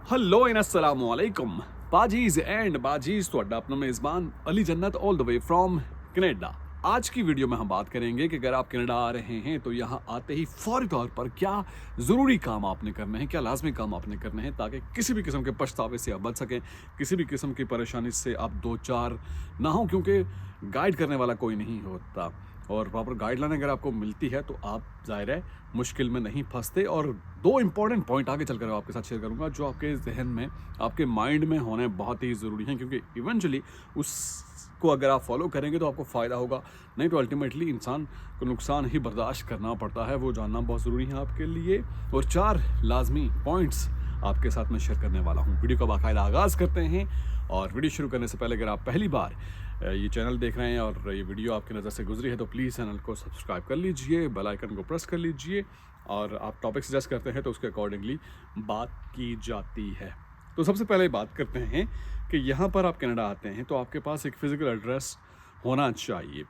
Hello and अस्सलाम वालेकुम बाजीज and बाजीज ਤੁਹਾਡਾ अपना मेज़बान अली जन्नत all the way from Canada. आज की वीडियो में हम बात करेंगे कि अगर आप कनाडा आ रहे हैं तो यहाँ आते ही फौरी तौर पर क्या ज़रूरी काम आपने करने हैं, क्या लाजमी काम आपने करने हैं ताकि किसी भी किस्म के पछतावे से आप बच सकें, किसी भी किस्म की परेशानी से आप दो चार ना हो, क्योंकि गाइड करने वाला कोई नहीं होता और प्रॉपर गाइडलाइन अगर आपको मिलती है तो आप ज़ाहिर है मुश्किल में नहीं फंसते। और दो इंपॉर्टेंट पॉइंट आगे चलकर आपके साथ शेयर करूंगा जो आपके जहन में, आपके माइंड में होने बहुत ही ज़रूरी हैं, क्योंकि इवेंचुअली उसको अगर आप फॉलो करेंगे तो आपको फ़ायदा होगा, नहीं तो अल्टीमेटली इंसान को नुकसान ही बर्दाश्त करना पड़ता है। वो जानना बहुत ज़रूरी है आपके लिए और चार लाजमी पॉइंट्स आपके साथ में शेयर करने वाला हूँ। वीडियो का बाकायदा आगाज़ करते हैं और वीडियो शुरू करने से पहले अगर आप पहली बार ये चैनल देख रहे हैं और ये वीडियो आपकी नज़र से गुजरी है तो प्लीज़ चैनल को सब्सक्राइब कर लीजिए, बेल आइकन को प्रेस कर लीजिए और आप टॉपिक सजेस्ट करते हैं तो उसके अकॉर्डिंगली बात की जाती है। तो सबसे पहले बात करते हैं कि यहाँ पर आप कनाडा आते हैं तो आपके पास एक फ़िज़िकल एड्रेस होना चाहिए।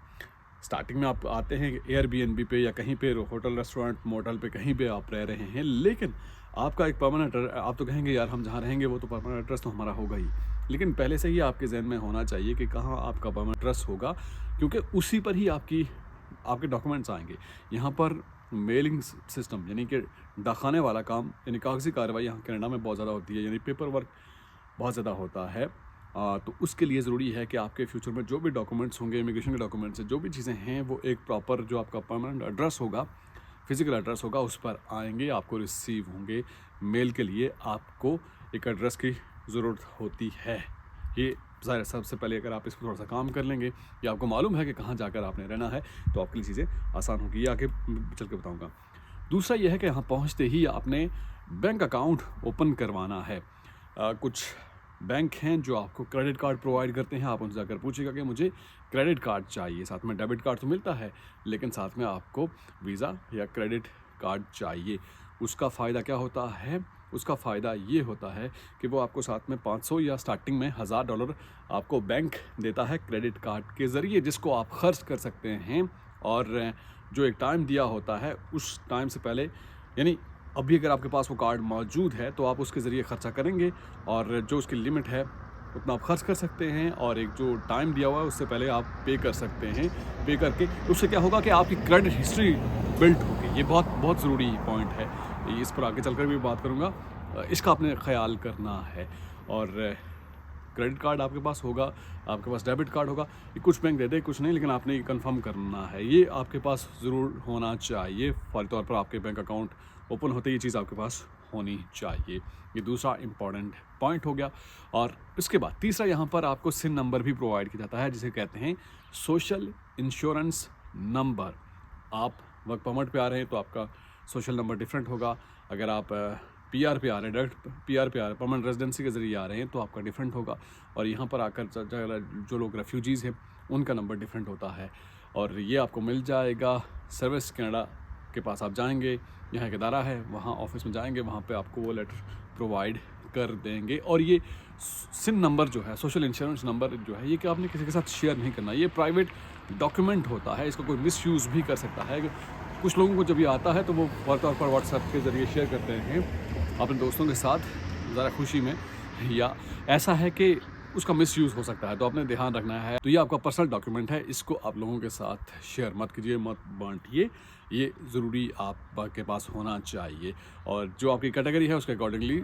स्टार्टिंग में आप आते हैं एयरबीएनबी पे या कहीं पे होटल रेस्टोरेंट मोटल पे कहीं पे आप रह रहे हैं, लेकिन आपका एक परमानेंट, आप तो कहेंगे यार हम जहाँ रहेंगे वो तो परमानेंट एड्रेस तो हमारा होगा ही, लेकिन पहले से ही आपके जहन में होना चाहिए कि कहाँ आपका परमानेंट एड्रेस होगा, क्योंकि उसी पर ही आपके डॉक्यूमेंट्स आएंगे। यहाँ पर मेलिंग सिस्टम यानी कि डाकखाने वाला काम यानी कागजी कार्रवाई यहाँ कनाडा में बहुत ज़्यादा होती है, यानी पेपर वर्क बहुत ज़्यादा होता है। तो उसके लिए ज़रूरी है कि आपके फ्यूचर में जो भी डॉक्यूमेंट्स होंगे, इमिग्रेशन के डॉक्यूमेंट्स जो भी चीज़ें हैं, वो एक प्रॉपर जो आपका परमानेंट एड्रेस होगा, फिज़िकल एड्रेस होगा, उस पर आएंगे, आपको रिसीव होंगे। मेल के लिए आपको एक एड्रेस की ज़रूरत होती है। ये ज़ाहिर सबसे पहले अगर आप इस पर थोड़ा सा काम कर लेंगे या आपको मालूम है कि कहाँ जाकर आपने रहना है तो आपके लिए चीज़ें आसान होगी, ये आगे चल के बताऊँगा। दूसरा यह है कि यहाँ पहुँचते ही आपने बैंक अकाउंट ओपन करवाना है। कुछ बैंक हैं जो आपको क्रेडिट कार्ड प्रोवाइड करते हैं, आप उनसे जाकर पूछिएगा कि मुझे क्रेडिट कार्ड चाहिए। साथ में डेबिट कार्ड तो मिलता है लेकिन साथ में आपको वीज़ा या क्रेडिट कार्ड चाहिए। उसका फ़ायदा क्या होता है? उसका फ़ायदा ये होता है कि वो आपको साथ में 500 या स्टार्टिंग में $1000 आपको बैंक देता है क्रेडिट कार्ड के ज़रिए, जिसको आप खर्च कर सकते हैं। और जो एक टाइम दिया होता है उस टाइम से पहले, यानी अभी अगर आपके पास वो कार्ड मौजूद है तो आप उसके ज़रिए ख़र्चा करेंगे और जो उसकी लिमिट है उतना आप खर्च कर सकते हैं, और एक जो टाइम दिया हुआ है उससे पहले आप पे कर सकते हैं। पे करके उससे क्या होगा कि आपकी क्रेडिट हिस्ट्री बिल्ड होगी। ये बहुत बहुत ज़रूरी पॉइंट है, इस पर आगे चलकर भी बात करूँगा, इसका आपने ख्याल करना है। और क्रेडिट कार्ड आपके पास होगा, आपके पास डेबिट कार्ड होगा, ये कुछ बैंक दे दे कुछ नहीं, लेकिन आपने ये कंफर्म करना है, ये आपके पास ज़रूर होना चाहिए। फौरी तौर पर आपके बैंक अकाउंट ओपन होते ये चीज़ आपके पास होनी चाहिए। ये दूसरा इम्पॉर्टेंट पॉइंट हो गया। और इसके बाद तीसरा, यहाँ पर आपको सिन नंबर भी प्रोवाइड किया जाता है, जिसे कहते हैं सोशल इंश्योरेंस नंबर। आप वर्क परमिट पे आ रहे हैं तो आपका सोशल नंबर डिफरेंट होगा। अगर आप पीआर पे आ रहे हैं, डायरेक्ट पीआर पे आ रहे हैं, परमानेंट रेजिडेंसी के ज़रिए आ रहे हैं तो आपका डिफरेंट होगा। और यहाँ पर आकर जो लोग रेफ्यूजीज़ हैं उनका नंबर डिफरेंट होता है और ये आपको मिल जाएगा। सर्विस कनाडा के पास आप जाएंगे, यहाँ एक इदारा है, वहाँ ऑफिस में जाएंगे, वहाँ पे आपको वो लेटर प्रोवाइड कर देंगे। और ये सिन नंबर जो है, सोशल इंश्योरेंस नंबर जो है, ये कि आपने किसी के साथ शेयर नहीं करना, ये प्राइवेट डॉक्यूमेंट होता है, इसका कोई मिसयूज़ भी कर सकता है। कुछ लोगों को जब ये आता है तो वो फ़ौरी तौर पर व्हाट्सएप के ज़रिए शेयर करते हैं अपने दोस्तों के साथ ज़रा खुशी में, या ऐसा है कि उसका मिसयूज़ हो सकता है, तो आपने ध्यान रखना है। तो ये आपका पर्सनल डॉक्यूमेंट है, इसको आप लोगों के साथ शेयर मत कीजिए, मत बांटिए, ये ज़रूरी आपके पास होना चाहिए। और जो आपकी कैटेगरी है उसके अकॉर्डिंगली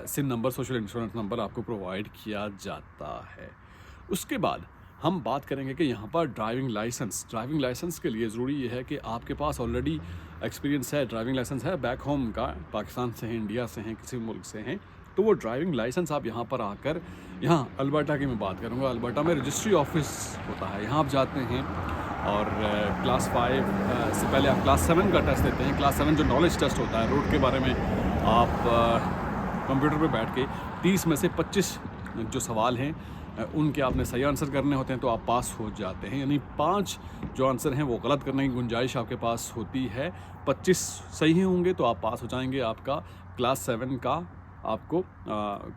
सिन नंबर, सोशल इंश्योरेंस नंबर आपको प्रोवाइड किया जाता है। उसके बाद हम बात करेंगे कि यहाँ पर ड्राइविंग लाइसेंस के लिए ज़रूरी ये है कि आपके पास ऑलरेडी एक्सपीरियंस है, ड्राइविंग लाइसेंस है बैक होम का, पाकिस्तान से हैं, इंडिया से हैं, किसी मुल्क से हैं, तो वो ड्राइविंग लाइसेंस आप यहाँ पर आकर, यहाँ अल्बर्टा की मैं बात करूँगा, अल्बर्टा में रजिस्ट्री ऑफिस होता है, यहाँ आप जाते हैं और क्लास 5 से पहले आप क्लास 7 का टेस्ट देते हैं। क्लास 7 जो नॉलेज टेस्ट होता है, रोड के बारे में आप कंप्यूटर पे बैठ के 30 में से 25 जो सवाल हैं उनके आपने सही आंसर करने होते हैं तो आप पास हो जाते हैं। यानी 5 जो आंसर हैं वो गलत करने की गुंजाइश आपके पास होती है, 25 सही होंगे तो आप पास हो जाएंगे। आपका क्लास 7 का आपको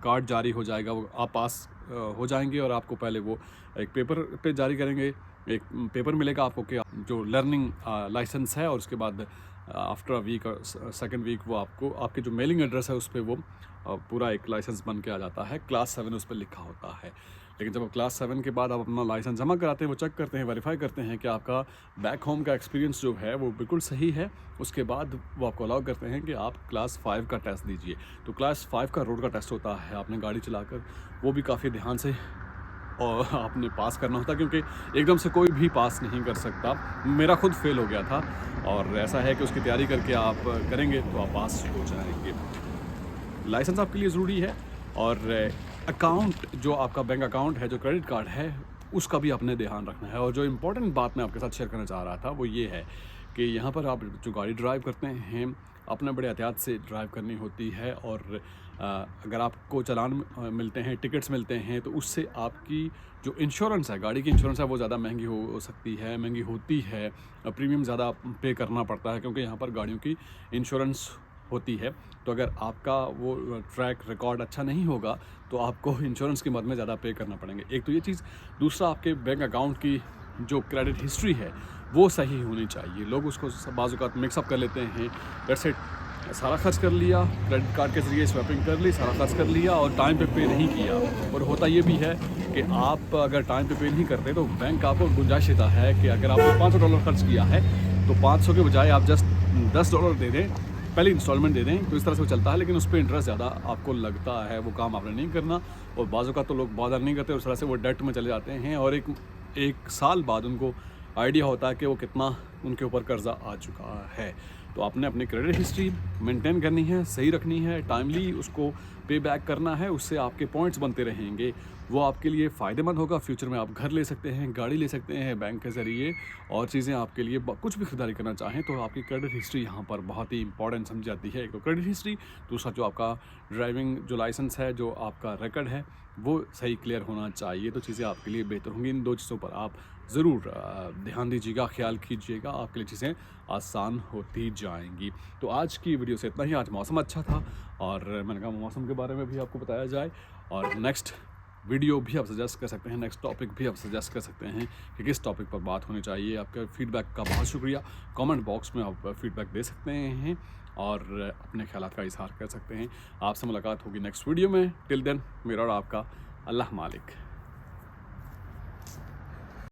कार्ड जारी हो जाएगा, वो आप पास हो जाएंगे। और आपको पहले वो एक पेपर पे जारी करेंगे, एक पेपर मिलेगा आपको कि जो लर्निंग लाइसेंस है, और उसके बाद आफ्टर अ वीक और सेकेंड वीक वो आपको आपके जो मेलिंग एड्रेस है उस पर वो पूरा एक लाइसेंस बन के आ जाता है, क्लास 7 उस पर लिखा होता है। लेकिन जब आप क्लास 7 के बाद आप अपना लाइसेंस जमा कराते हैं, वो चेक करते हैं, वेरीफाई करते हैं कि आपका बैक होम का एक्सपीरियंस जो है वो बिल्कुल सही है। उसके बाद वो आपको अलाउ करते हैं कि आप क्लास 5 का टेस्ट दीजिए। तो क्लास 5 का रोड का टेस्ट होता है, आपने गाड़ी चलाकर वो भी काफ़ी ध्यान से और आपने पास करना होता है, क्योंकि एकदम से कोई भी पास नहीं कर सकता। मेरा खुद फेल हो गया था और ऐसा है कि उसकी तैयारी करके आप करेंगे तो आप पास हो जाएंगे। लाइसेंस आपके लिए ज़रूरी है और अकाउंट जो आपका बैंक अकाउंट है, जो क्रेडिट कार्ड है, उसका भी आपने ध्यान रखना है। और जो इम्पोर्टेंट बात मैं आपके साथ शेयर करना चाह रहा था वो ये है कि यहाँ पर आप जो गाड़ी ड्राइव करते हैं अपने बड़े एहतियात से ड्राइव करनी होती है। और अगर आपको चालान मिलते हैं, टिकट्स मिलते हैं, तो उससे आपकी जो इंश्योरेंस है, गाड़ी की इंश्योरेंस है, वो ज़्यादा महंगी हो सकती है, महंगी होती है। प्रीमियम ज़्यादा पे करना पड़ता है क्योंकि यहाँ पर गाड़ियों की इंश्योरेंस होती है। तो अगर आपका वो ट्रैक रिकॉर्ड अच्छा नहीं होगा तो आपको इंश्योरेंस की मद में ज़्यादा पे करना पड़ेंगे। एक तो ये चीज़, दूसरा आपके बैंक अकाउंट की जो क्रेडिट हिस्ट्री है वो सही होनी चाहिए। लोग उसको बाज़ औक़ात मिक्सअप कर लेते हैं। वैसे सारा खर्च कर लिया, क्रेडिट कार्ड के ज़रिए स्वैपिंग कर ली, सारा खर्च कर लिया और टाइम पे नहीं किया। और होता ये भी है कि आप अगर टाइम पे नहीं करते तो बैंक आपको गुंजाइश देता है कि अगर आपने $500 खर्च किया है तो 500 के बजाय आप जस्ट $10 दे दें, पहले इंस्टॉलमेंट दे दें। तो इस तरह से वो चलता है, लेकिन उस पर इंटरेस्ट ज़्यादा आपको लगता है। वो काम आपने नहीं करना और बाज़ों का तो लोग बॉदर नहीं करते, उस तरह से वो डेट में चले जाते हैं और एक साल बाद उनको आइडिया होता है कि वो कितना उनके ऊपर कर्जा आ चुका है। तो आपने अपनी क्रेडिट हिस्ट्री मेंटेन करनी है, सही रखनी है, टाइमली उसको पे बैक करना है। उससे आपके पॉइंट्स बनते रहेंगे, वो आपके लिए फ़ायदेमंद होगा। फ्यूचर में आप घर ले सकते हैं, गाड़ी ले सकते हैं बैंक के ज़रिए, और चीज़ें आपके लिए कुछ भी खरीदारी करना चाहें तो आपकी क्रेडिट हिस्ट्री यहाँ पर बहुत ही इंपॉर्टेंट समझी जाती है। एक तो क्रेडिट हिस्ट्री, दूसरा जो आपका ड्राइविंग जो लाइसेंस है, जो आपका रिकॉर्ड है, वो सही क्लियर होना चाहिए। तो चीज़ें आपके लिए बेहतर होंगी। इन 2 चीज़ों पर आप ज़रूर ध्यान दीजिएगा, ख्याल कीजिएगा, आपके लिए चीज़ें आसान होती जाएंगी। तो आज की वीडियो से इतना ही। आज मौसम अच्छा था और मैंने कहा मौसम के बारे में भी आपको बताया जाए, और नेक्स्ट वीडियो भी आप सजेस्ट कर सकते हैं, नेक्स्ट टॉपिक भी आप सजेस्ट कर सकते हैं कि किस टॉपिक पर बात होनी चाहिए। आपके फीडबैक का बहुत शुक्रिया। कमेंट बॉक्स में आप फीडबैक दे सकते हैं और अपने ख्यालात का इजहार कर सकते हैं। आपसे मुलाकात होगी नेक्स्ट वीडियो में। टिल देन, मेरा और आपका अल्लाह मालिक।